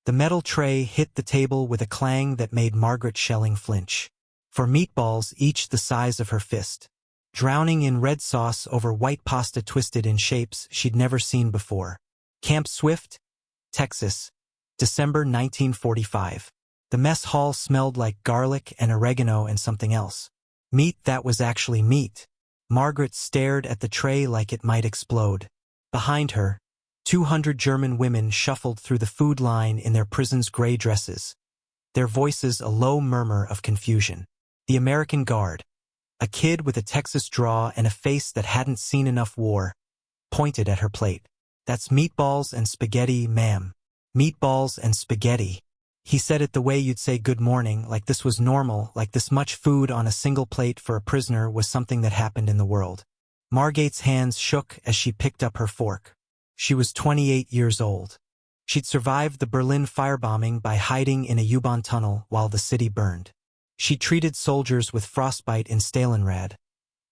The metal tray hit the table with a clang that made Margaret Schelling flinch. 4 meatballs, each the size of her fist, drowning in red sauce over white pasta twisted in shapes she'd never seen before. Camp Swift, Texas, December 1945. The mess hall smelled like garlic and oregano and something else. Meat that was actually meat. Margaret stared at the tray like it might explode. Behind her, 200 German women shuffled through the food line in their prison's gray dresses, their voices a low murmur of confusion. The American Guard, a kid with a Texas draw and a face that hadn't seen enough war, pointed at her plate. "That's meatballs and spaghetti, ma'am. Meatballs and spaghetti." He said it the way you'd say good morning, like this was normal, like this much food on a single plate for a prisoner was something that happened in the world. Margate's hands shook as she picked up her fork. She was 28 years old. She'd survived the Berlin firebombing by hiding in a U-Bahn tunnel while the city burned. She treated soldiers with frostbite in Stalingrad,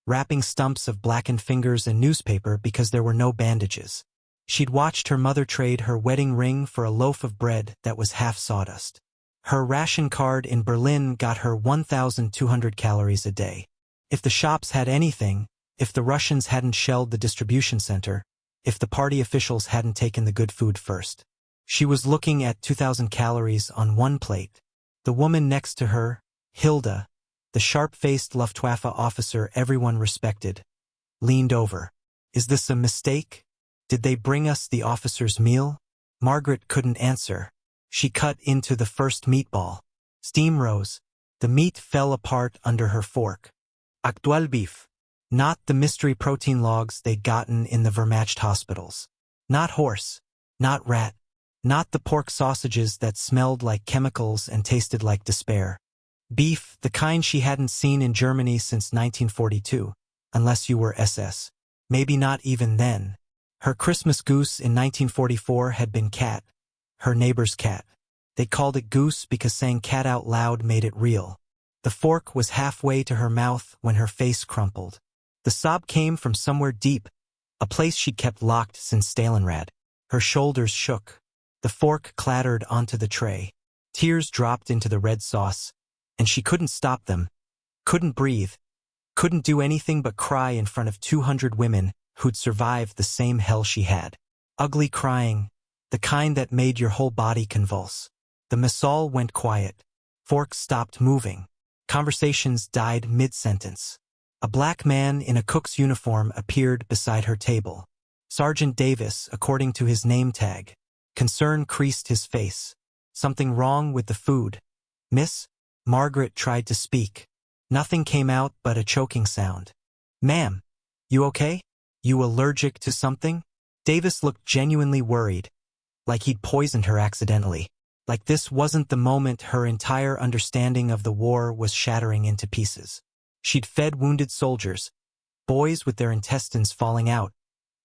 wrapping stumps of blackened fingers in newspaper because there were no bandages. She'd watched her mother trade her wedding ring for a loaf of bread that was half sawdust. Her ration card in Berlin got her 1,200 calories a day. If the shops had anything, if the Russians hadn't shelled the distribution center, if the party officials hadn't taken the good food first. She was looking at 2,000 calories on one plate. The woman next to her, Hilda, the sharp-faced Luftwaffe officer everyone respected, leaned over. "Is this a mistake? Did they bring us the officer's meal?" Margaret couldn't answer. She cut into the first meatball. Steam rose. The meat fell apart under her fork. Actual beef. Not the mystery protein logs they'd gotten in the Wehrmacht hospitals. Not horse. Not rat. Not the pork sausages that smelled like chemicals and tasted like despair. Beef, the kind she hadn't seen in Germany since 1942, unless you were SS. Maybe not even then. Her Christmas goose in 1944 had been cat, her neighbor's cat. They called it goose because saying cat out loud made it real. The fork was halfway to her mouth when her face crumpled. The sob came from somewhere deep, a place she'd kept locked since Stalingrad. Her shoulders shook. The fork clattered onto the tray. Tears dropped into the red sauce, and she couldn't stop them. Couldn't breathe. Couldn't do anything but cry in front of 200 women who'd survived the same hell she had. Ugly crying, the kind that made your whole body convulse. The missile went quiet. Forks stopped moving. Conversations died mid-sentence. A black man in a cook's uniform appeared beside her table. Sergeant Davis, according to his name tag. Concern creased his face. "Something wrong with the food, miss?" Margaret tried to speak. Nothing came out but a choking sound. "Ma'am, you okay? You allergic to something?" Davis looked genuinely worried, like he'd poisoned her accidentally. Like this wasn't the moment her entire understanding of the war was shattering into pieces. She'd fed wounded soldiers, boys with their intestines falling out,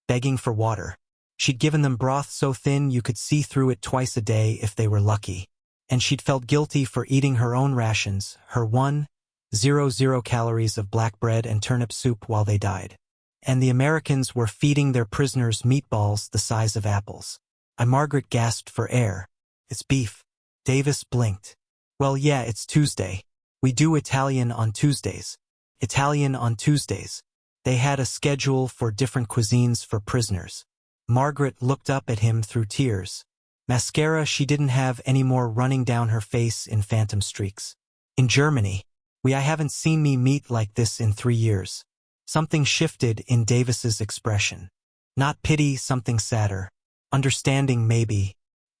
begging for water. She'd given them broth so thin you could see through it twice a day if they were lucky. And she'd felt guilty for eating her own rations, her 1,000 calories of black bread and turnip soup while they died. And the Americans were feeding their prisoners meatballs the size of apples. Margaret gasped for air. "It's beef." Davis blinked. "Well, yeah, it's Tuesday. We do Italian on Tuesdays. Italian on Tuesdays." They had a schedule for different cuisines for prisoners. Margaret looked up at him through tears. Mascara she didn't have any more running down her face in phantom streaks. "In Germany, I haven't seen me meat like this in 3 years. Something shifted in Davis's expression. Not pity, something sadder. Understanding, maybe.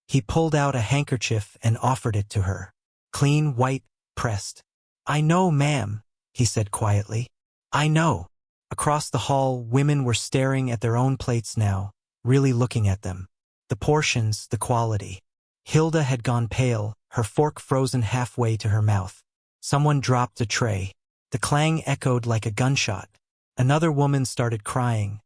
He pulled out a handkerchief and offered it to her. Clean, white, pressed. "I know, ma'am," he said quietly. "I know." Across the hall, women were staring at their own plates now, really looking at them. The portions, the quality. Hilda had gone pale, her fork frozen halfway to her mouth. Someone dropped a tray. The clang echoed like a gunshot. Another woman started crying.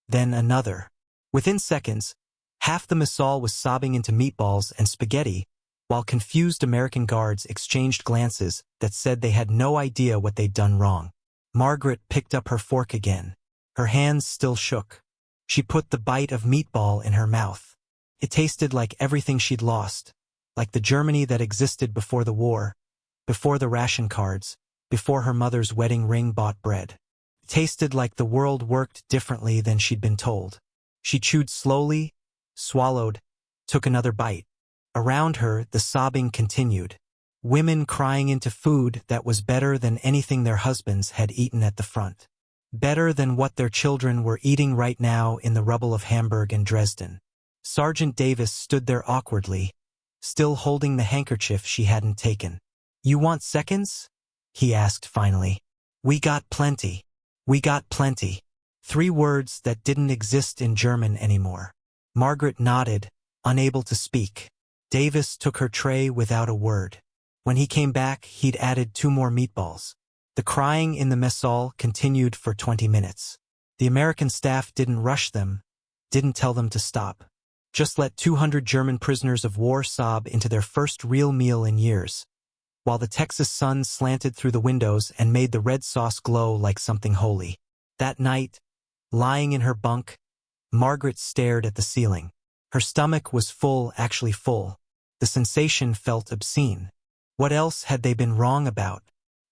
Then another. Within seconds, half the missile was sobbing into meatballs and spaghetti, while confused American guards exchanged glances that said they had no idea what they'd done wrong. Margaret picked up her fork again. Her hands still shook. She put the bite of meatball in her mouth. It tasted like everything she'd lost, like the Germany that existed before the war, before the ration cards, before her mother's wedding ring bought bread. It tasted like the world worked differently than she'd been told. She chewed slowly, swallowed, took another bite. Around her, the sobbing continued. Women crying into food that was better than anything their husbands had eaten at the front. Better than what their children were eating right now in the rubble of Hamburg and Dresden. Sergeant Davis stood there awkwardly, still holding the handkerchief she hadn't taken. "You want seconds?" he asked finally. "We got plenty. We got plenty." 3 words that didn't exist in German anymore. Margaret nodded, unable to speak. Davis took her tray without a word. When he came back, he'd added 2 more meatballs. The crying in the mess hall continued for 20 minutes. The American staff didn't rush them, didn't tell them to stop. Just let 200 German prisoners of war sob into their first real meal in years, while the Texas sun slanted through the windows and made the red sauce glow like something holy. That night, lying in her bunk, Margaret stared at the ceiling. Her stomach was full, actually full. The sensation felt obscene. What else had they been wrong about?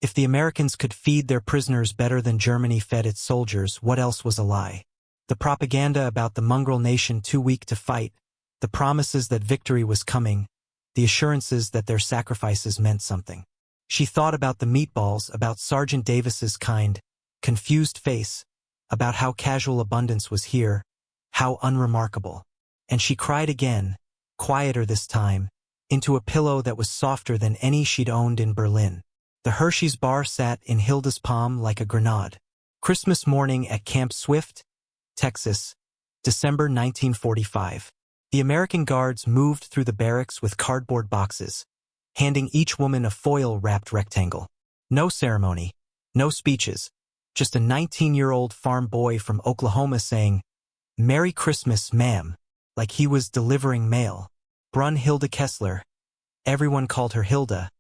If the Americans could feed their prisoners better than Germany fed its soldiers, what else was a lie? The propaganda about the mongrel nation too weak to fight, the promises that victory was coming, the assurances that their sacrifices meant something. She thought about the meatballs, about Sergeant Davis's kind, confused face, about how casual abundance was here, how unremarkable. And she cried again, quieter this time, into a pillow that was softer than any she'd owned in Berlin. The Hershey's bar sat in Hilda's palm like a grenade. Christmas morning at Camp Swift, Texas, December 1945. The American guards moved through the barracks with cardboard boxes, handing each woman a foil-wrapped rectangle. No ceremony, no speeches, just a 19-year-old farm boy from Oklahoma saying, "Merry Christmas, ma'am," like he was delivering mail. Brunhilde Kessler, everyone called her Hilda,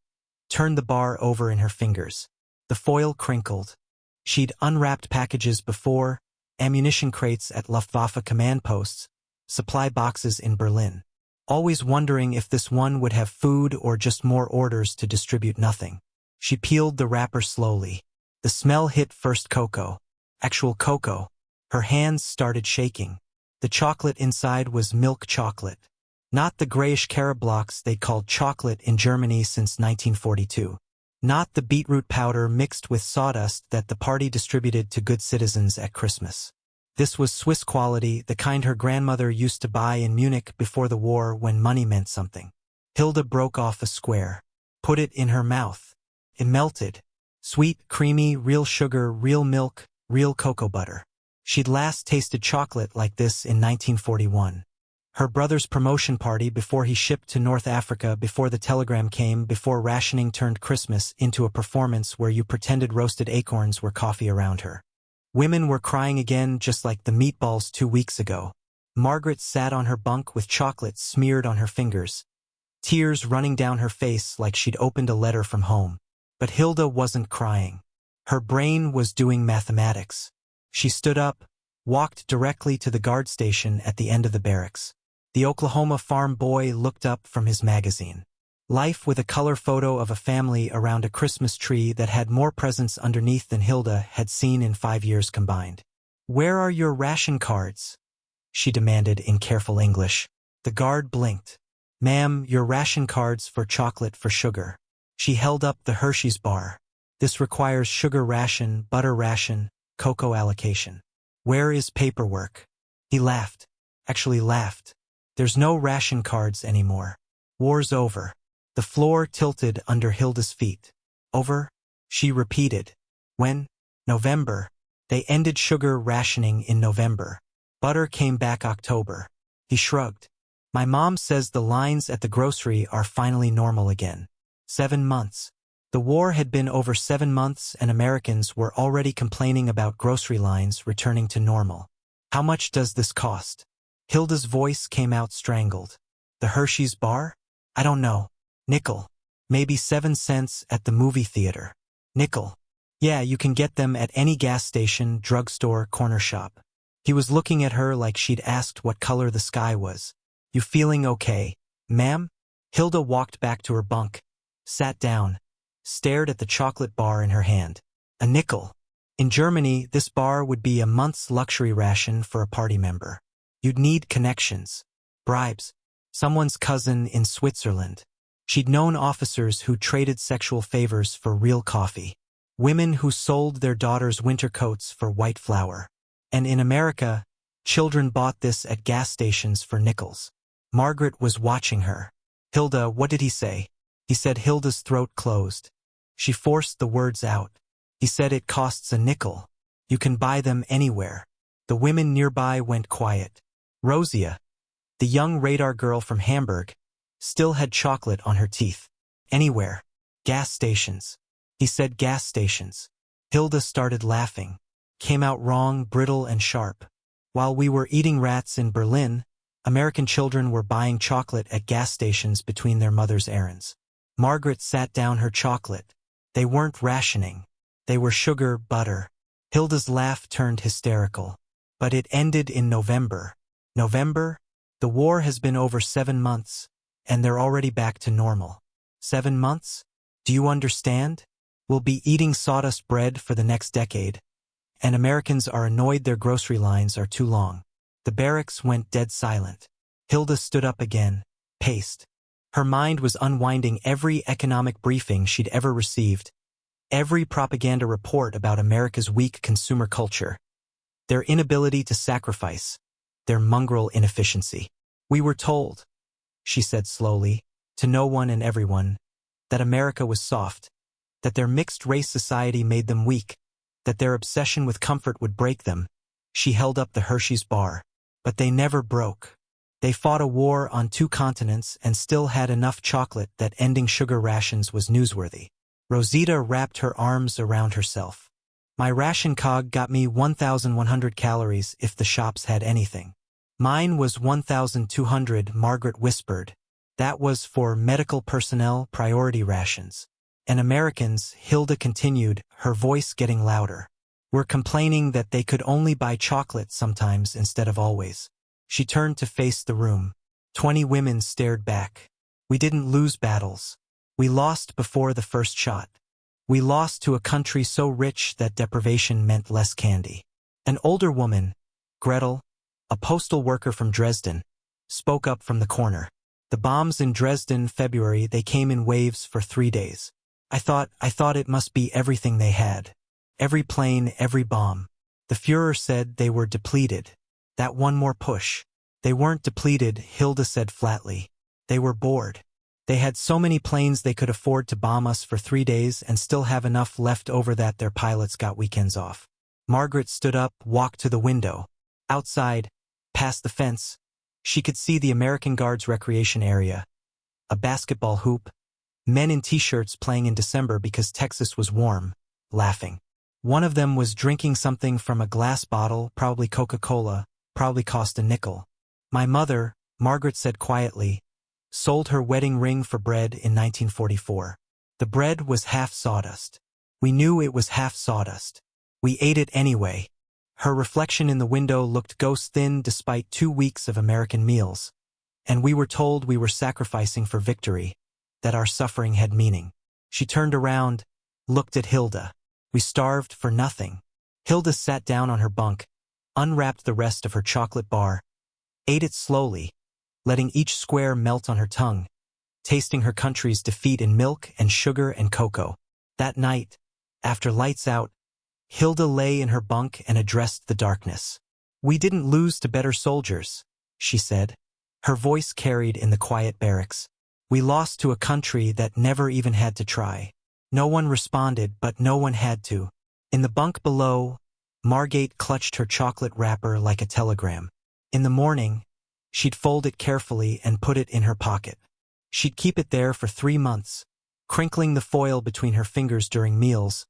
turned the bar over in her fingers. The foil crinkled. She'd unwrapped packages before, ammunition crates at Luftwaffe command posts, supply boxes in Berlin. Always wondering if this one would have food or just more orders to distribute nothing. She peeled the wrapper slowly. The smell hit first cocoa. Actual cocoa. Her hands started shaking. The chocolate inside was milk chocolate. Not the grayish carob blocks they'd called chocolate in Germany since 1942. Not the beetroot powder mixed with sawdust that the party distributed to good citizens at Christmas. This was Swiss quality, the kind her grandmother used to buy in Munich before the war when money meant something. Hilda broke off a square. Put it in her mouth. It melted. Sweet, creamy, real sugar, real milk, real cocoa butter. She'd last tasted chocolate like this in 1941. Her brother's promotion party before he shipped to North Africa, before the telegram came, before rationing turned Christmas into a performance where you pretended roasted acorns were coffee around her. Women were crying again, just like the meatballs 2 weeks ago. Margaret sat on her bunk with chocolate smeared on her fingers, tears running down her face like she'd opened a letter from home. But Hilda wasn't crying. Her brain was doing mathematics. She stood up, walked directly to the guard station at the end of the barracks. The Oklahoma farm boy looked up from his magazine. Life with a color photo of a family around a Christmas tree that had more presents underneath than Hilda had seen in 5 years combined. "Where are your ration cards?" she demanded in careful English. The guard blinked. "Ma'am, your ration cards for chocolate for sugar." She held up the Hershey's bar. "This requires sugar ration, butter ration, cocoa allocation. Where is paperwork?" He laughed. Actually laughed. "There's no ration cards anymore. War's over." The floor tilted under Hilda's feet. "Over?" she repeated. "When?" "November. They ended sugar rationing in November. Butter came back October." He shrugged. "My mom says the lines at the grocery are finally normal again. 7 months. The war had been over 7 months and Americans were already complaining about grocery lines returning to normal. How much does this cost?" Hilda's voice came out strangled. "The Hershey's bar? I don't know. Nickel. Maybe 7 cents at the movie theater. Nickel. Yeah, you can get them at any gas station, drugstore, corner shop." He was looking at her like she'd asked what color the sky was. "You feeling okay, ma'am?" Hilda walked back to her bunk, sat down, stared at the chocolate bar in her hand. A nickel. In Germany, this bar would be a month's luxury ration for a party member. You'd need connections, bribes, someone's cousin in Switzerland. She'd known officers who traded sexual favors for real coffee, women who sold their daughters' winter coats for white flour. And in America, children bought this at gas stations for nickels. Margaret was watching her. "Hilda, what did he say?" He said. Hilda's throat closed. She forced the words out. "He said it costs a nickel. You can buy them anywhere." The women nearby went quiet. Rosia, the young radar girl from Hamburg, still had chocolate on her teeth. "Anywhere. Gas stations." He said gas stations. Hilda started laughing. Came out wrong, brittle and sharp. While we were eating rats in Berlin, American children were buying chocolate at gas stations between their mother's errands. Margaret sat down her chocolate. They weren't rationing. They were sugar, butter. Hilda's laugh turned hysterical. "But it ended in November." "November? The war has been over 7 months, and they're already back to normal." "7 months? Do you understand? We'll be eating sawdust bread for the next decade, and Americans are annoyed their grocery lines are too long." The barracks went dead silent. Hilda stood up again, paced. Her mind was unwinding every economic briefing she'd ever received, every propaganda report about America's weak consumer culture, their inability to sacrifice, their mongrel inefficiency. "We were told," she said slowly, to no one and everyone, that America was soft, that their mixed-race society made them weak, that their obsession with comfort would break them. She held up the Hershey's bar. But they never broke. They fought a war on 2 continents and still had enough chocolate that ending sugar rations was newsworthy. Rosita wrapped her arms around herself. "My ration cog got me 1,100 calories if the shops had anything." "Mine was 1,200, Margaret whispered. "That was for medical personnel priority rations. And Americans," Hilda continued, her voice getting louder, "were complaining that they could only buy chocolate sometimes instead of always." She turned to face the room. 20 women stared back. "We didn't lose battles. We lost before the first shot. We lost to a country so rich that deprivation meant less candy." An older woman, Gretel, a postal worker from Dresden, spoke up from the corner. "The bombs in Dresden, February, they came in waves for 3 days. I thought it must be everything they had. Every plane, every bomb. The Führer said they were depleted. That one more push." "They weren't depleted," Hilda said flatly. "They were bored. They had so many planes they could afford to bomb us for 3 days and still have enough left over that their pilots got weekends off." Margaret stood up, walked to the window. Outside, past the fence, she could see the American Guards recreation area. A basketball hoop. Men in t-shirts playing in December because Texas was warm, laughing. One of them was drinking something from a glass bottle, probably Coca-Cola, probably cost a nickel. "My mother," Margaret said quietly, "sold her wedding ring for bread in 1944. The bread was half sawdust. We knew it was half sawdust. We ate it anyway." Her reflection in the window looked ghost-thin despite 2 weeks of American meals. "And we were told we were sacrificing for victory, that our suffering had meaning." She turned around, looked at Hilda. "We starved for nothing." Hilda sat down on her bunk, unwrapped the rest of her chocolate bar, ate it slowly, letting each square melt on her tongue, tasting her country's defeat in milk and sugar and cocoa. That night, after lights out, Hilda lay in her bunk and addressed the darkness. "We didn't lose to better soldiers," she said. Her voice carried in the quiet barracks. "We lost to a country that never even had to try." No one responded, but no one had to. In the bunk below, Margate clutched her chocolate wrapper like a telegram. In the morning, she'd fold it carefully and put it in her pocket. She'd keep it there for 3 months, crinkling the foil between her fingers during meals,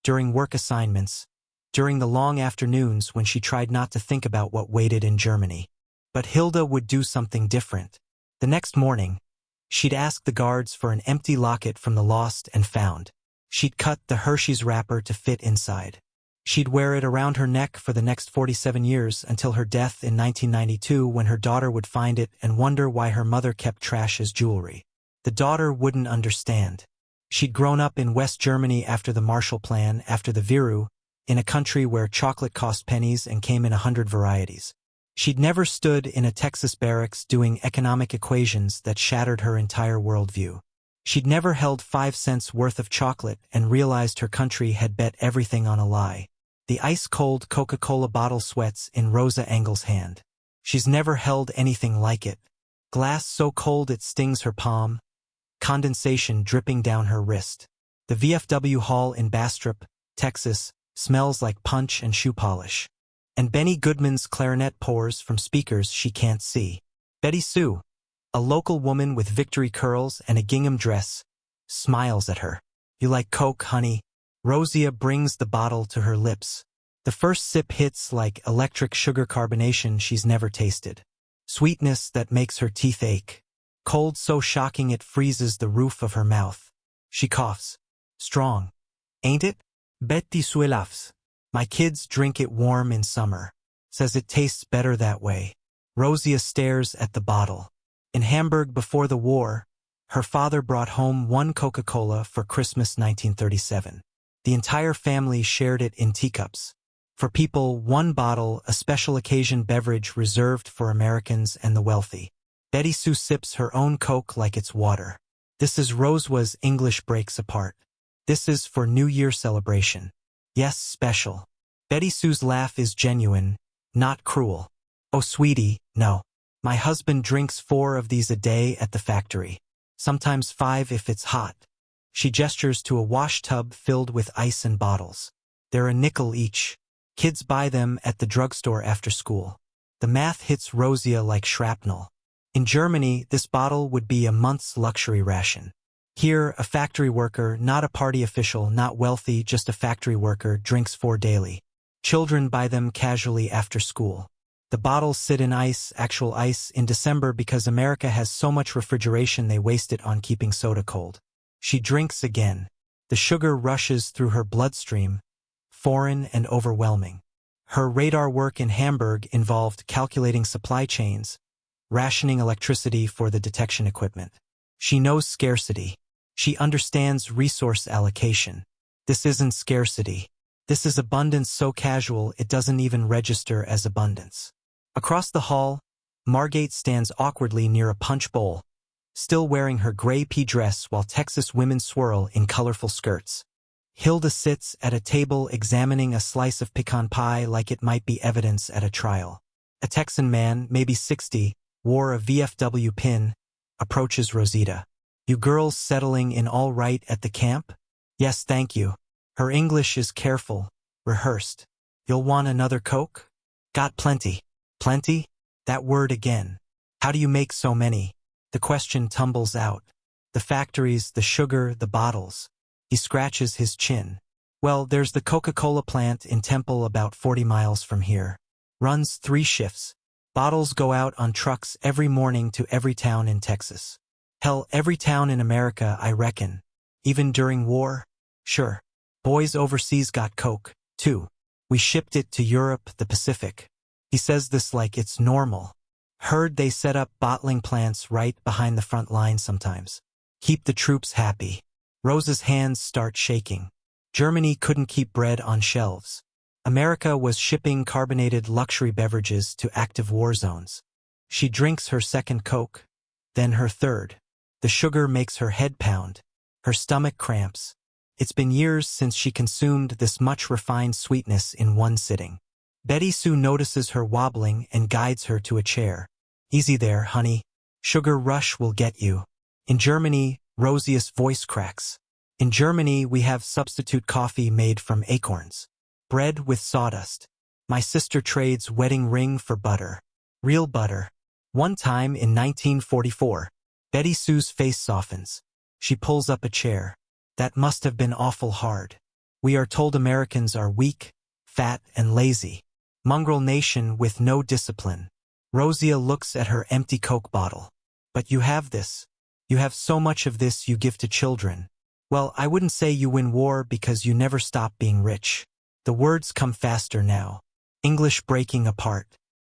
during work assignments, during the long afternoons when she tried not to think about what waited in Germany. But Hilda would do something different. The next morning, she'd ask the guards for an empty locket from the lost and found. She'd cut the Hershey's wrapper to fit inside. She'd wear it around her neck for the next 47 years until her death in 1992, when her daughter would find it and wonder why her mother kept trash as jewelry. The daughter wouldn't understand. She'd grown up in West Germany after the Marshall Plan, after the Viru, in a country where chocolate cost pennies and came in 100 varieties. She'd never stood in a Texas barracks doing economic equations that shattered her entire worldview. She'd never held 5 cents worth of chocolate and realized her country had bet everything on a lie. The ice-cold Coca-Cola bottle sweats in Rosa Engel's hand. She's never held anything like it. Glass so cold it stings her palm. Condensation dripping down her wrist. The VFW hall in Bastrop, Texas, smells like punch and shoe polish. And Benny Goodman's clarinet pours from speakers she can't see. Betty Sue, a local woman with victory curls and a gingham dress, smiles at her. "You like Coke, honey?" Rosia brings the bottle to her lips. The first sip hits like electric sugar carbonation she's never tasted. Sweetness that makes her teeth ache. Cold so shocking it freezes the roof of her mouth. She coughs. "Strong, ain't it?" Betty Sue laughs. "My kids drink it warm in summer. Says it tastes better that way." Rosia stares at the bottle. In Hamburg before the war, her father brought home one Coca-Cola for Christmas 1937. The entire family shared it in teacups. For people, one bottle, a special occasion beverage reserved for Americans and the wealthy. Betty Sue sips her own Coke like it's water. This is Rosa's English breaks apart. This is for New Year celebration. Yes, special. Betty Sue's laugh is genuine, not cruel. "Oh, sweetie, no. My husband drinks 4 of these a day at the factory. Sometimes 5 if it's hot." She gestures to a wash tub filled with ice and bottles. They're a nickel each. Kids buy them at the drugstore after school. The math hits Rosia like shrapnel. In Germany, this bottle would be a month's luxury ration. Here, a factory worker, not a party official, not wealthy, just a factory worker, drinks 4 daily. Children buy them casually after school. The bottles sit in ice, actual ice, in December because America has so much refrigeration they waste it on keeping soda cold. She drinks again. The sugar rushes through her bloodstream, foreign and overwhelming. Her radar work in Hamburg involved calculating supply chains, rationing electricity for the detection equipment. She knows scarcity. She understands resource allocation. This isn't scarcity. This is abundance so casual it doesn't even register as abundance. Across the hall, Margate stands awkwardly near a punch bowl, still wearing her gray pea dress while Texas women swirl in colorful skirts. Hilda sits at a table examining a slice of pecan pie like it might be evidence at a trial. A Texan man, maybe 60, wore a VFW pin, approaches Rosita. "You girls settling in all right at the camp?" "Yes, thank you." Her English is careful, rehearsed. "You'll want another Coke?" "Got plenty." "Plenty?" That word again. "How do you make so many?" The question tumbles out. "The factories, the sugar, the bottles." He scratches his chin. "Well, there's the Coca-Cola plant in Temple about 40 miles from here. Runs 3 shifts. Bottles go out on trucks every morning to every town in Texas. Hell, every town in America, I reckon. Even during war? Sure. Boys overseas got Coke, too. We shipped it to Europe, the Pacific." He says this like it's normal. "Heard they set up bottling plants right behind the front line sometimes. Keep the troops happy." Rosa's hands start shaking. Germany couldn't keep bread on shelves. America was shipping carbonated luxury beverages to active war zones. She drinks her second Coke, then her third. The sugar makes her head pound. Her stomach cramps. It's been years since she consumed this much refined sweetness in one sitting. Betty Sue notices her wobbling and guides her to a chair. "Easy there, honey. Sugar rush will get you." In Germany, Rosia's voice cracks. "In Germany, we have substitute coffee made from acorns. Bread with sawdust. My sister trades wedding ring for butter. Real butter." One time in 1944, Betty Sue's face softens. She pulls up a chair. "That must have been awful hard. We are told Americans are weak, fat, and lazy. Mongrel nation with no discipline." Rosia looks at her empty Coke bottle. "But you have this. You have so much of this you give to children. Well, I wouldn't say you win war because you never stop being rich." The words come faster now. English breaking apart.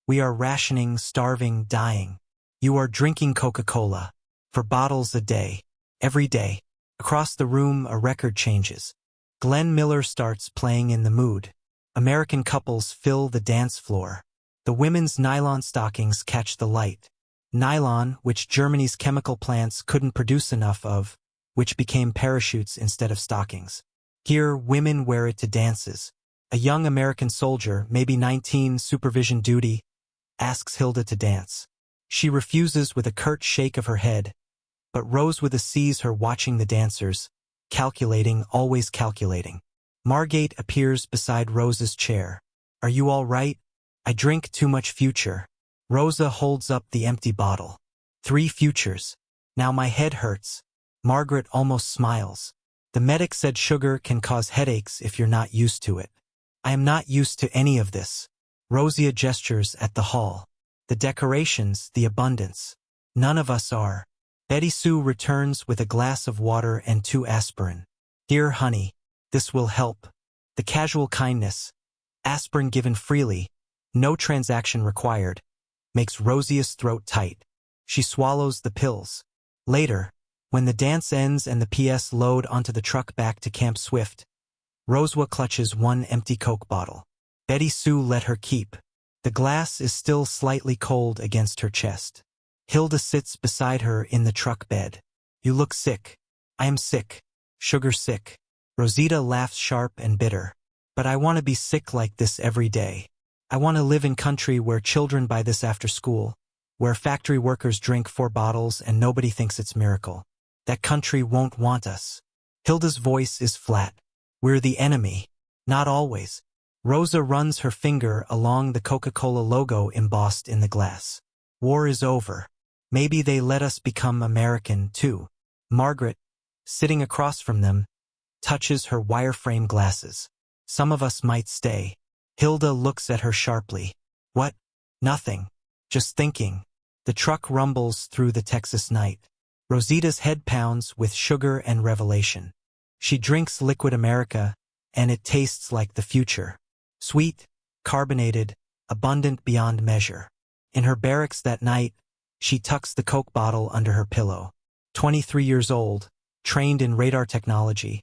"We are rationing, starving, dying. You are drinking Coca-Cola. 4 bottles a day. Every day. Across the room, a record changes. Glenn Miller starts playing In the Mood. American couples fill the dance floor. The women's nylon stockings catch the light. Nylon, which Germany's chemical plants couldn't produce enough of, which became parachutes instead of stockings. Here, women wear it to dances. A young American soldier, maybe 19, supervision duty, asks Hilda to dance. She refuses with a curt shake of her head, but Rose with a sees her watching the dancers, calculating, always calculating. Margate appears beside Rosa's chair. Are you all right? I drink too much Future. Rosa holds up the empty bottle. 3 Futures. Now my head hurts. Margaret almost smiles. The medic said sugar can cause headaches if you're not used to it. I am not used to any of this. Rosia gestures at the hall. The decorations, the abundance. None of us are. Betty Sue returns with a glass of water and 2 aspirin. Here, honey. This will help. The casual kindness. Aspirin given freely. No transaction required. Makes Rosia's throat tight. She swallows the pills. Later, when the dance ends and the PS load onto the truck back to Camp Swift, Roswa clutches 1 empty Coke bottle. Betty Sue let her keep. The glass is still slightly cold against her chest. Hilda sits beside her in the truck bed. You look sick. I am sick. Sugar sick. Rosita laughs sharp and bitter. But I want to be sick like this every day. I want to live in country where children buy this after school, where factory workers drink 4 bottles and nobody thinks it's miracle. That country won't want us. Hilda's voice is flat. We're the enemy. Not always. Rosa runs her finger along the Coca-Cola logo embossed in the glass. War is over. Maybe they let us become American, too. Margaret, sitting across from them, touches her wireframe glasses. Some of us might stay. Hilda looks at her sharply. What? Nothing. Just thinking. The truck rumbles through the Texas night. Rosita's head pounds with sugar and revelation. She drinks liquid America, and it tastes like the future. Sweet, carbonated, abundant beyond measure. In her barracks that night, she tucks the Coke bottle under her pillow. 23 years old, trained in radar technology,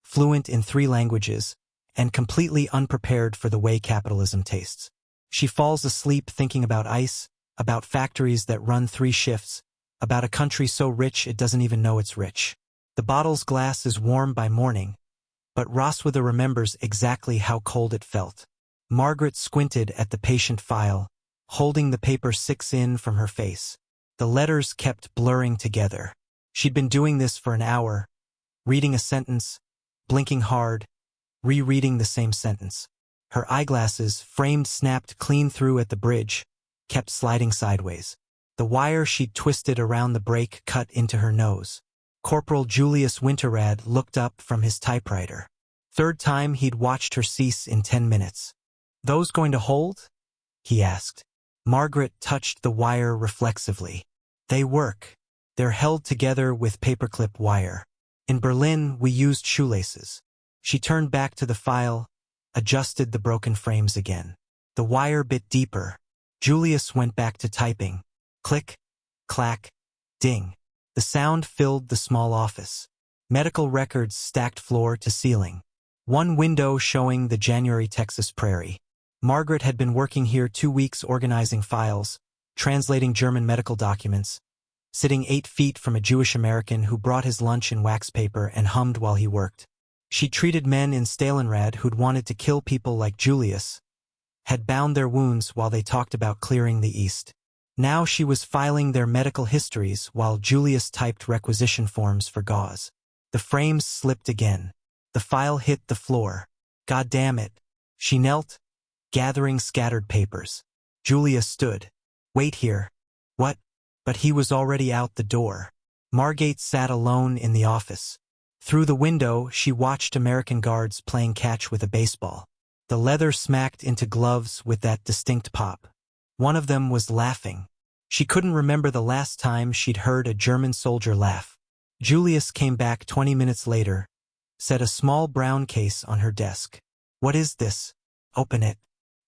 fluent in 3 languages, and completely unprepared for the way capitalism tastes. She falls asleep thinking about ice, about factories that run 3 shifts, about a country so rich it doesn't even know it's rich. The bottle's glass is warm by morning, but Roswitha remembers exactly how cold it felt. Margaret squinted at the patient file, holding the paper 6 in from her face. The letters kept blurring together. She'd been doing this for an hour, reading a sentence, blinking hard, rereading the same sentence. Her eyeglasses, framed snapped clean through at the bridge, kept sliding sideways. The wire she'd twisted around the brake cut into her nose. Corporal Julius Winterrad looked up from his typewriter. 3rd time he'd watched her cease in 10 minutes. Those going to hold? He asked. Margaret touched the wire reflexively. They work. They're held together with paperclip wire. In Berlin, we used shoelaces. She turned back to the file, adjusted the broken frames again. The wire bit deeper. Julius went back to typing. Click, clack, ding. The sound filled the small office. Medical records stacked floor to ceiling. 1 window showing the January Texas prairie. Margaret had been working here 2 weeks organizing files, translating German medical documents, sitting 8 feet from a Jewish American who brought his lunch in wax paper and hummed while he worked. She treated men in Stalingrad who'd wanted to kill people like Julius, had bound their wounds while they talked about clearing the East. Now she was filing their medical histories while Julius typed requisition forms for gauze. The frames slipped again. The file hit the floor. God damn it. She knelt, gathering scattered papers. Julius stood. Wait here. What? But he was already out the door. Margate sat alone in the office. Through the window, she watched American guards playing catch with a baseball. The leather smacked into gloves with that distinct pop. One of them was laughing. She couldn't remember the last time she'd heard a German soldier laugh. Julius came back 20 minutes later, set a small brown case on her desk. What is this? Open it.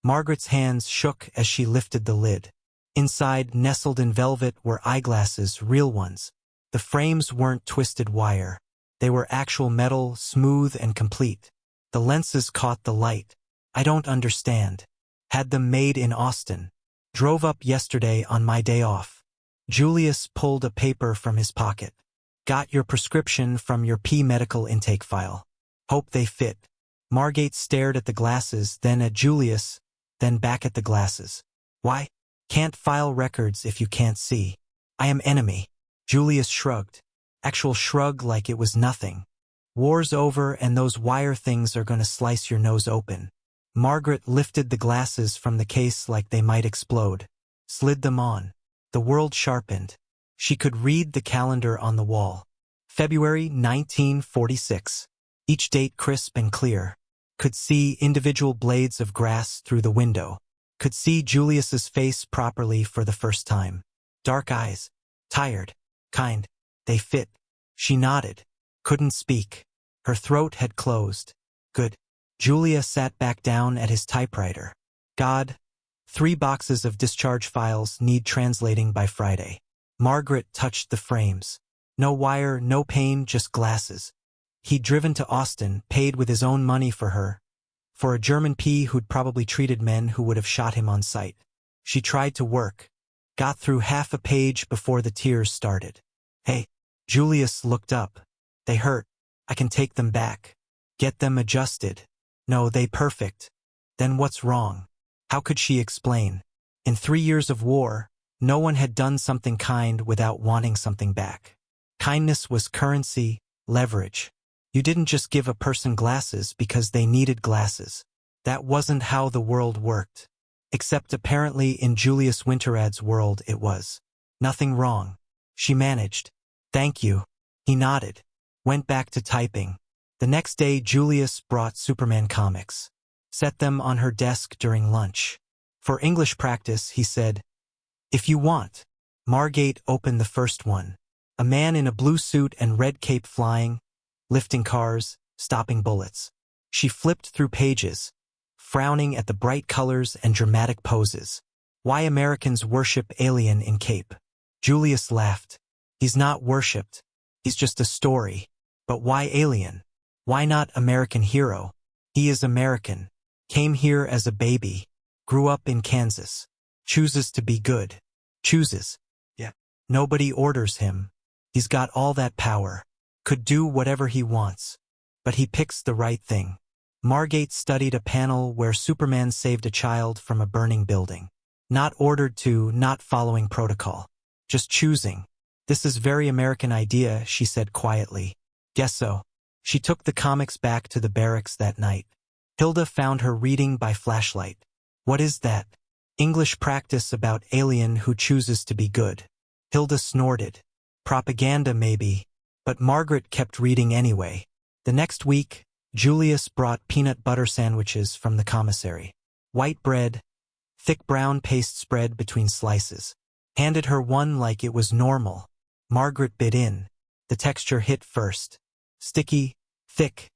Margaret's hands shook as she lifted the lid. Inside, nestled in velvet, were eyeglasses, real ones. The frames weren't twisted wire. They were actual metal, smooth and complete. The lenses caught the light. I don't understand. Had them made in Austin. Drove up yesterday on my day off. Julius pulled a paper from his pocket. Got your prescription from your medical intake file. Hope they fit. Margate stared at the glasses, then at Julius, then back at the glasses. Why? Can't file records if you can't see. I am enemy. Julius shrugged. Actual shrug like it was nothing. War's over and those wire things are gonna slice your nose open. Margaret lifted the glasses from the case like they might explode. Slid them on. The world sharpened. She could read the calendar on the wall. February 1946. Each date crisp and clear. Could see individual blades of grass through the window. Could see Julius's face properly for the first time. Dark eyes. Tired. Kind. They fit. She nodded. Couldn't speak. Her throat had closed. Good. Julia sat back down at his typewriter. God. 3 boxes of discharge files need translating by Friday. Margaret touched the frames. No wire, no pain, just glasses. He'd driven to Austin, paid with his own money for her. For a German who'd probably treated men who would have shot him on sight. She tried to work. Got through half a page before the tears started. Hey. Julius looked up. They hurt. I can take them back. Get them adjusted. No, they perfect. Then what's wrong? How could she explain? In 3 years of war, no one had done something kind without wanting something back. Kindness was currency, leverage. You didn't just give a person glasses because they needed glasses. That wasn't how the world worked. Except apparently in Julius Winterad's world it was. Nothing wrong. She managed. Thank you. He nodded. Went back to typing. The next day Julius brought Superman comics. Set them on her desk during lunch. For English practice, he said, "If you want." Margate opened the first one. A man in a blue suit and red cape flying, lifting cars, stopping bullets. She flipped through pages, frowning at the bright colors and dramatic poses. Why Americans worship alien in cape. Julius laughed. He's not worshipped. He's just a story. But why alien? Why not American hero? He is American. Came here as a baby. Grew up in Kansas. Chooses to be good. Chooses. Yeah. Nobody orders him. He's got all that power. Could do whatever he wants. But he picks the right thing. Margate studied a panel where Superman saved a child from a burning building. Not ordered to, not following protocol. Just choosing. This is very American idea, she said quietly. Guess so. She took the comics back to the barracks that night. Hilda found her reading by flashlight. What is that? English practice about alien who chooses to be good. Hilda snorted. Propaganda maybe. But Margaret kept reading anyway. The next week, Julius brought peanut butter sandwiches from the commissary. White bread, thick brown paste spread between slices. Handed her one like it was normal. Margaret bit in. The texture hit first. Sticky, thick,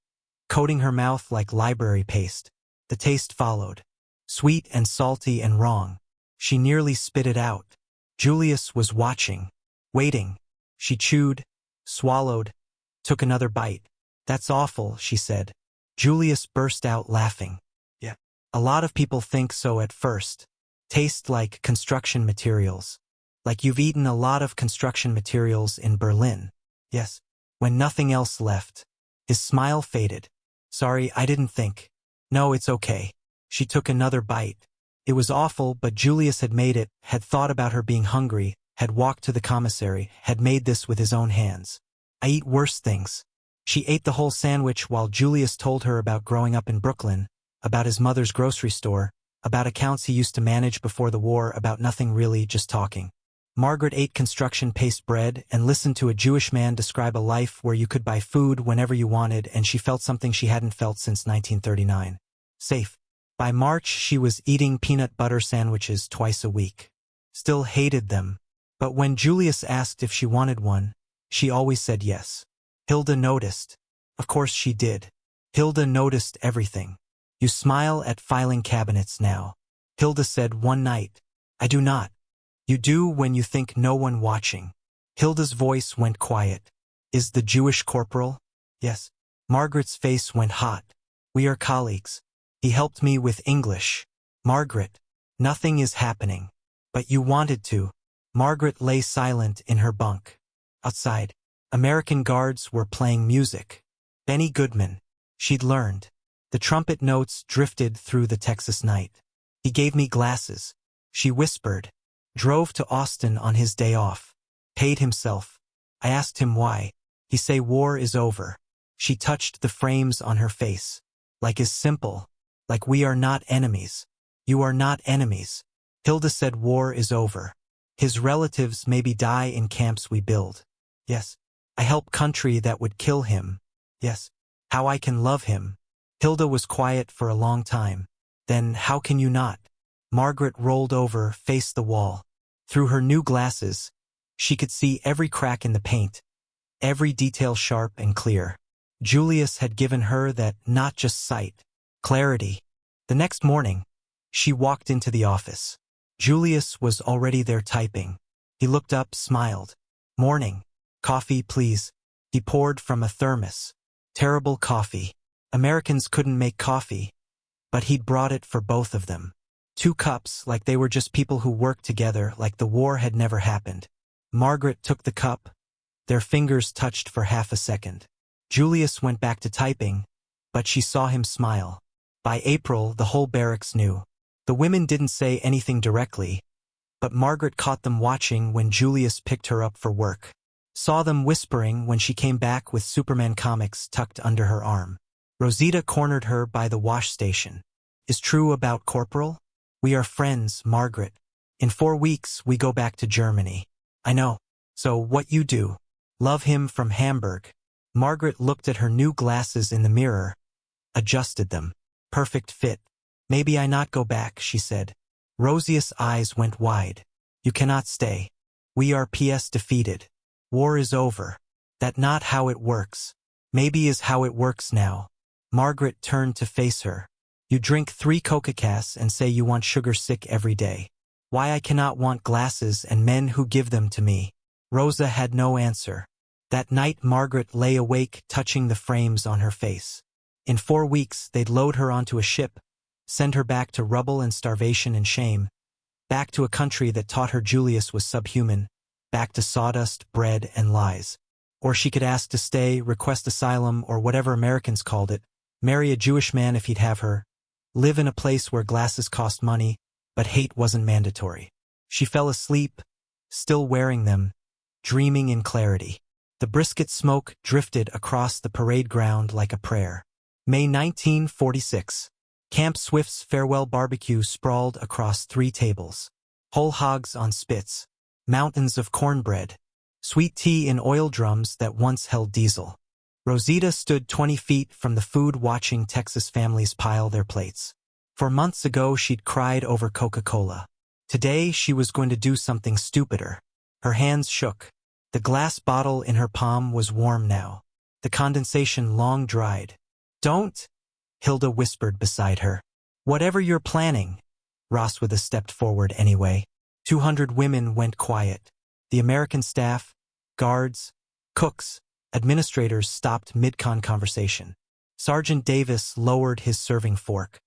coating her mouth like library paste. The taste followed. Sweet and salty and wrong. She nearly spit it out. Julius was watching. Waiting. She chewed, swallowed, took another bite. That's awful, she said. Julius burst out laughing. Yeah. A lot of people think so at first. Taste like construction materials. Like you've eaten a lot of construction materials in Berlin. Yes. When nothing else left. His smile faded. Sorry, I didn't think. No, it's okay. She took another bite. It was awful, but Julius had made it, had thought about her being hungry, had walked to the commissary, had made this with his own hands. I eat worse things. She ate the whole sandwich while Julius told her about growing up in Brooklyn, about his mother's grocery store, about accounts he used to manage before the war, about nothing really, just talking. Margaret ate construction paste bread and listened to a Jewish man describe a life where you could buy food whenever you wanted, and she felt something she hadn't felt since 1939. Safe. By March, she was eating peanut butter sandwiches twice a week. Still hated them. But when Julius asked if she wanted one, she always said yes. Hilda noticed. Of course she did. Hilda noticed everything. You smile at filing cabinets now. Hilda said one night. I do not. You do when you think no one watching. Hilda's voice went quiet. Is the Jewish corporal? Yes. Margaret's face went hot. We are colleagues. He helped me with English. Margaret. Nothing is happening. But you wanted to. Margaret lay silent in her bunk. Outside, American guards were playing music. Benny Goodman. She'd learned. The trumpet notes drifted through the Texas night. He gave me glasses. She whispered. Drove to Austin on his day off. Paid himself. I asked him why. He say war is over. She touched the frames on her face. Like is simple. Like we are not enemies. You are not enemies. Hilda said war is over. His relatives maybe die in camps we build. Yes. I help country that would kill him. Yes. How I can love him. Hilda was quiet for a long time. Then how can you not? Margaret rolled over, faced the wall. Through her new glasses, she could see every crack in the paint. Every detail sharp and clear. Julius had given her that not just sight, clarity. The next morning, she walked into the office. Julius was already there typing. He looked up, smiled. Morning. Coffee, please. He poured from a thermos. Terrible coffee. Americans couldn't make coffee. But he'd brought it for both of them. 2 cups, like they were just people who worked together, like the war had never happened. Margaret took the cup. Their fingers touched for half a second. Julius went back to typing, but she saw him smile. By April, the whole barracks knew. The women didn't say anything directly, but Margaret caught them watching when Julius picked her up for work. Saw them whispering when she came back with Superman comics tucked under her arm. Rosita cornered her by the wash station. Is true about Corporal? We are friends, Margaret. In 4 weeks, we go back to Germany. I know. So what you do? Love him from Hamburg. Margaret looked at her new glasses in the mirror. Adjusted them. Perfect fit. Maybe I not go back, she said. Rosia's eyes went wide. You cannot stay. We are PS defeated. War is over. That not how it works. Maybe is how it works now. Margaret turned to face her. You drink 3 Coca-Colas and say you want sugar sick every day. Why I cannot want glasses and men who give them to me. Rosa had no answer. That night Margaret lay awake touching the frames on her face. In 4 weeks they'd load her onto a ship, send her back to rubble and starvation and shame, back to a country that taught her Julius was subhuman, back to sawdust, bread, and lies. Or she could ask to stay, request asylum, or whatever Americans called it, marry a Jewish man if he'd have her, live in a place where glasses cost money, but hate wasn't mandatory. She fell asleep, still wearing them, dreaming in clarity. The brisket smoke drifted across the parade ground like a prayer. May 1946. Camp Swift's farewell barbecue sprawled across 3 tables. Whole hogs on spits. Mountains of cornbread. Sweet tea in oil drums that once held diesel. Rosita stood 20 feet from the food watching Texas families pile their plates. For months ago she'd cried over Coca-Cola. Today she was going to do something stupider. Her hands shook. The glass bottle in her palm was warm now. The condensation long dried. Don't, Hilda whispered beside her. Whatever you're planning. Roswitha stepped forward anyway. 200 women went quiet. The American staff, guards, cooks, administrators stopped mid-con conversation. Sergeant Davis lowered his serving fork.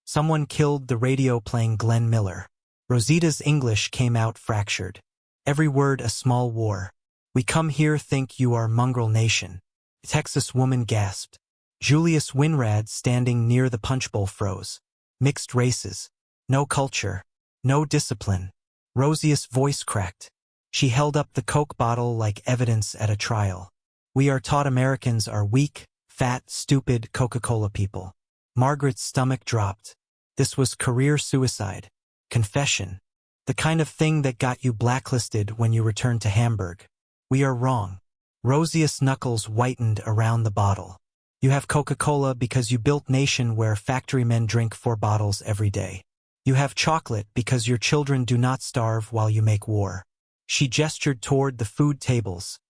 Someone killed the radio playing Glenn Miller. Rosita's English came out fractured. Every word a small war. We come here think you are mongrel nation. Texas woman gasped. Julius Winrad standing near the punch bowl froze. Mixed races. No culture. No discipline. Rosia's voice cracked. She held up the Coke bottle like evidence at a trial. We are taught Americans are weak, fat, stupid Coca-Cola people. Margaret's stomach dropped. This was career suicide. Confession. The kind of thing that got you blacklisted when you returned to Hamburg. We are wrong. Rosia's knuckles whitened around the bottle. You have Coca-Cola because you built nation where factory men drink 4 bottles every day. You have chocolate because your children do not starve while you make war. She gestured toward the food tables,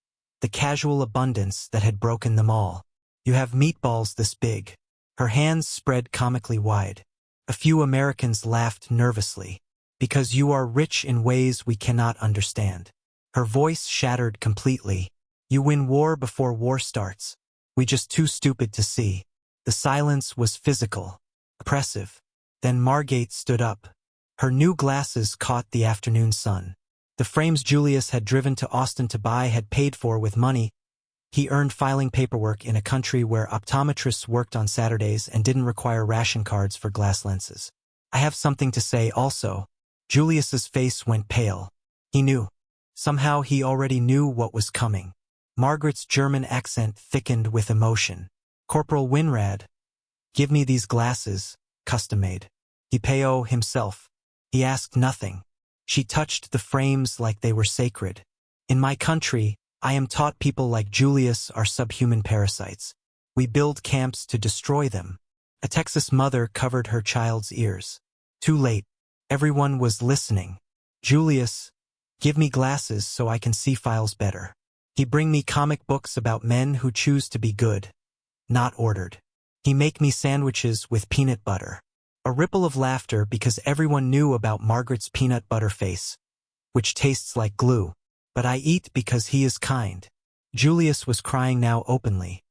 the casual abundance that had broken them all. You have meatballs this big. Her hands spread comically wide. A few Americans laughed nervously. Because you are rich in ways we cannot understand. Her voice shattered completely. You win war before war starts. We just too stupid to see. The silence was physical, oppressive. Then Margate stood up. Her new glasses caught the afternoon sun. The frames Julius had driven to Austin to buy had paid for with money he earned filing paperwork in a country where optometrists worked on Saturdays and didn't require ration cards for glass lenses. I have something to say also. Julius's face went pale. He knew. Somehow he already knew what was coming. Margaret's German accent thickened with emotion. Corporal Winrad, give me these glasses, custom-made. He PO himself. He asked nothing. She touched the frames like they were sacred. In my country, I am taught people like Julius are subhuman parasites. We build camps to destroy them. A Texas mother covered her child's ears. Too late. Everyone was listening. Julius, give me glasses so I can see files better. He bring me comic books about men who choose to be good. Not ordered. He make me sandwiches with peanut butter. A ripple of laughter because everyone knew about Margaret's peanut butter face, which tastes like glue. But I eat because he is kind. Julius was crying now openly.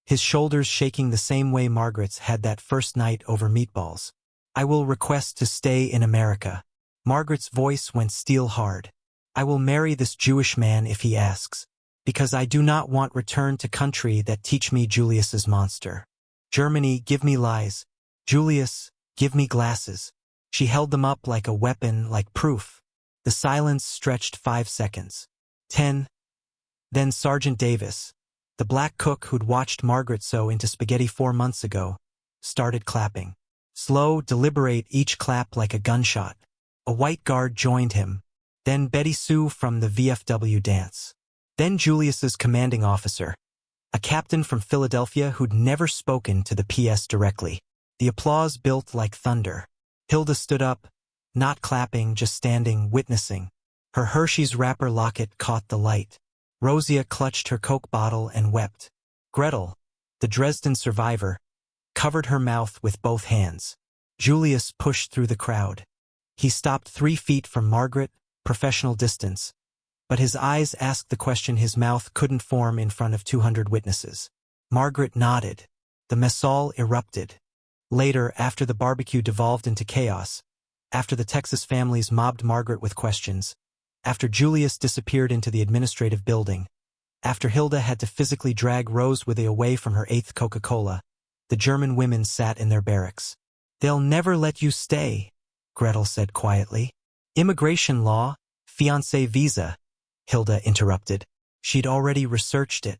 His shoulders shaking the same way Margaret's had that first night over Meatballs. I will request to stay in America. Margaret's voice went steel hard. I will marry this Jewish man if he asks, because I do not want return to country that teach me Julius's monster. Germany, give me lies. Julius, give me glasses. She held them up like a weapon, like proof. The silence stretched 5 seconds. 10. Then Sergeant Davis, the black cook who'd watched Margaret sew into spaghetti 4 months ago, started clapping. Slow, deliberate, each clap like a gunshot. A white guard joined him. Then Betty Sue from the VFW dance. Then Julius's commanding officer, a captain from Philadelphia who'd never spoken to the PS directly. The applause built like thunder. Hilda stood up, not clapping, just standing, witnessing. Her Hershey's wrapper locket caught the light. Rosia clutched her Coke bottle and wept. Gretel, the Dresden survivor, covered her mouth with both hands. Julius pushed through the crowd. He stopped 3 feet from Margaret, professional distance. But his eyes asked the question his mouth couldn't form in front of 200 witnesses. Margaret nodded. The messal erupted. Later, after the barbecue devolved into chaos, after the Texas families mobbed Margaret with questions, after Julius disappeared into the administrative building, after Hilda had to physically drag Roseworthy away from her 8th Coca-Cola, the German women sat in their barracks. They'll never let you stay, Gretel said quietly. Immigration law, fiancé visa, Hilda interrupted. She'd already researched it.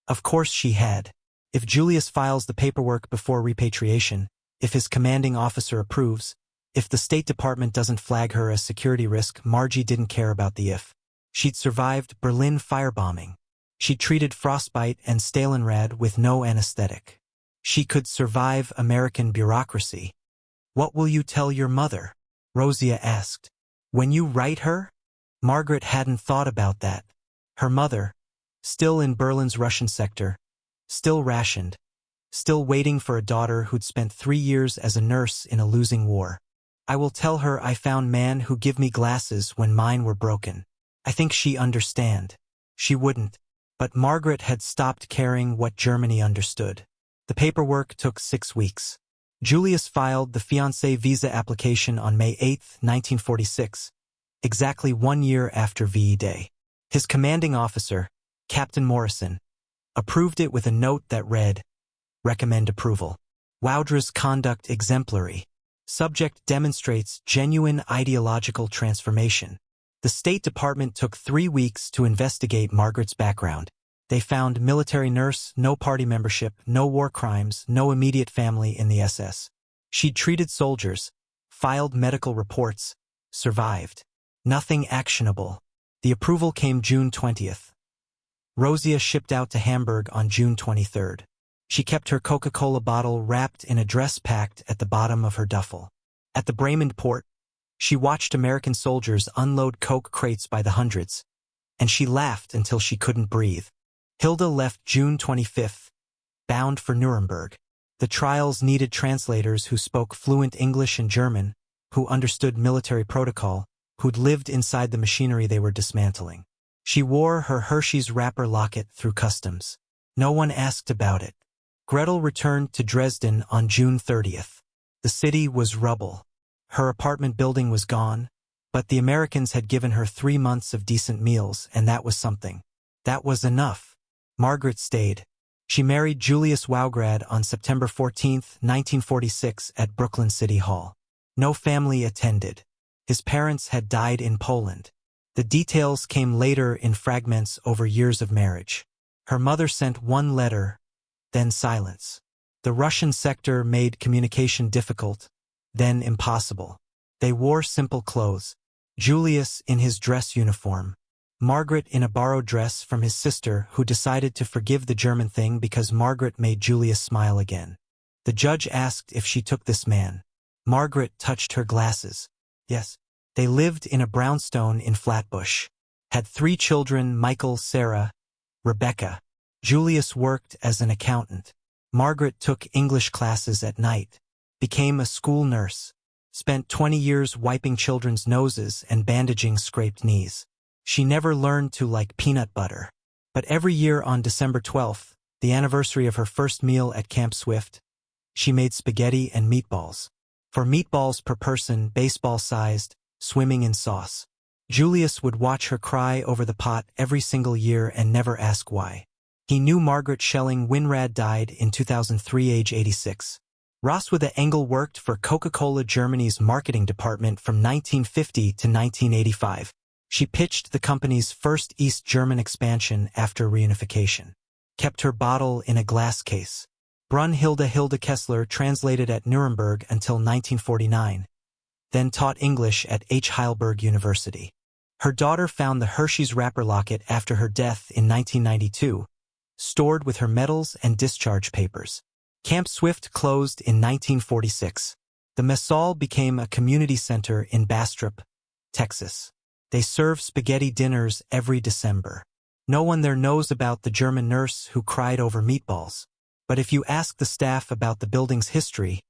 Of course she had. If Julius files the paperwork before repatriation, if his commanding officer approves, if the State Department doesn't flag her as security risk, Margie didn't care about the if. She'd survived Berlin firebombing. She'd treated frostbite and Stalingrad with no anesthetic. She could survive American bureaucracy. What will you tell your mother? Rosia asked. When you write her? Margaret hadn't thought about that. Her mother, still in Berlin's Russian sector, still rationed, still waiting for a daughter who'd spent 3 years as a nurse in a losing war. I will tell her I found man who give me glasses when mine were broken. I think she understand. She wouldn't. But Margaret had stopped caring what Germany understood. The paperwork took 6 weeks. Julius filed the fiancé visa application on May 8, 1946, exactly 1 year after VE Day. His commanding officer, Captain Morrison, approved it with a note that read, "Recommend approval. Wowdra's conduct exemplary. Subject demonstrates genuine ideological transformation." The State Department took 3 weeks to investigate Margaret's background. They found military nurse, no party membership, no war crimes, no immediate family in the SS. She'd treated soldiers, filed medical reports, survived. Nothing actionable. The approval came June 20th. Rosia shipped out to Hamburg on June 23rd. She kept her Coca-Cola bottle wrapped in a dress packed at the bottom of her duffel. At the Bremen port, she watched American soldiers unload Coke crates by the hundreds, and she laughed until she couldn't breathe. Hilda left June 25th, bound for Nuremberg. The trials needed translators who spoke fluent English and German, who understood military protocol, who'd lived inside the machinery they were dismantling. She wore her Hershey's wrapper locket through customs. No one asked about it. Gretel returned to Dresden on June 30th. The city was rubble. Her apartment building was gone, but the Americans had given her 3 months of decent meals, and that was something. That was enough. Margaret stayed. She married Julius Waugrad on September 14, 1946 at Brooklyn City Hall. No family attended. His parents had died in Poland. The details came later in fragments over years of marriage. Her mother sent one letter, then silence. The Russian sector made communication difficult, then impossible. They wore simple clothes. Julius in his dress uniform. Margaret in a borrowed dress from his sister, who decided to forgive the German thing because Margaret made Julius smile again. The judge asked if she took this man. Margaret touched her glasses. Yes. They lived in a brownstone in Flatbush. Had 3 children, Michael, Sarah, Rebecca. Julius worked as an accountant. Margaret took English classes at night. Became a school nurse. Spent 20 years wiping children's noses and bandaging scraped knees. She never learned to like peanut butter. But every year on December 12th, the anniversary of her first meal at Camp Swift, she made spaghetti and meatballs. For meatballs per person, baseball-sized, swimming in sauce. Julius would watch her cry over the pot every single year and never ask why. He knew Margaret Schelling Winrad died in 2003, age 86. Roswitha Engel worked for Coca-Cola Germany's marketing department from 1950 to 1985. She pitched the company's first East German expansion after reunification. Kept her bottle in a glass case. Brunhilde Hilde Kessler translated at Nuremberg until 1949. Then taught English at H. Heilberg University. Her daughter found the Hershey's wrapper locket after her death in 1992, stored with her medals and discharge papers. Camp Swift closed in 1946. The Messal became a community center in Bastrop, Texas. They serve spaghetti dinners every December. No one there knows about the German nurse who cried over meatballs. But if you ask the staff about the building's history,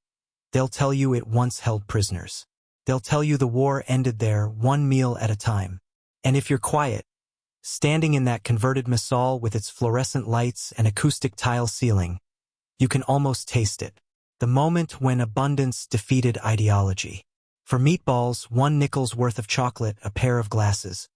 they'll tell you it once held prisoners. They'll tell you the war ended there, one meal at a time. And if you're quiet, standing in that converted Messal with its fluorescent lights and acoustic tile ceiling, you can almost taste it. The moment when abundance defeated ideology. For meatballs, 1 nickel's worth of chocolate, a pair of glasses.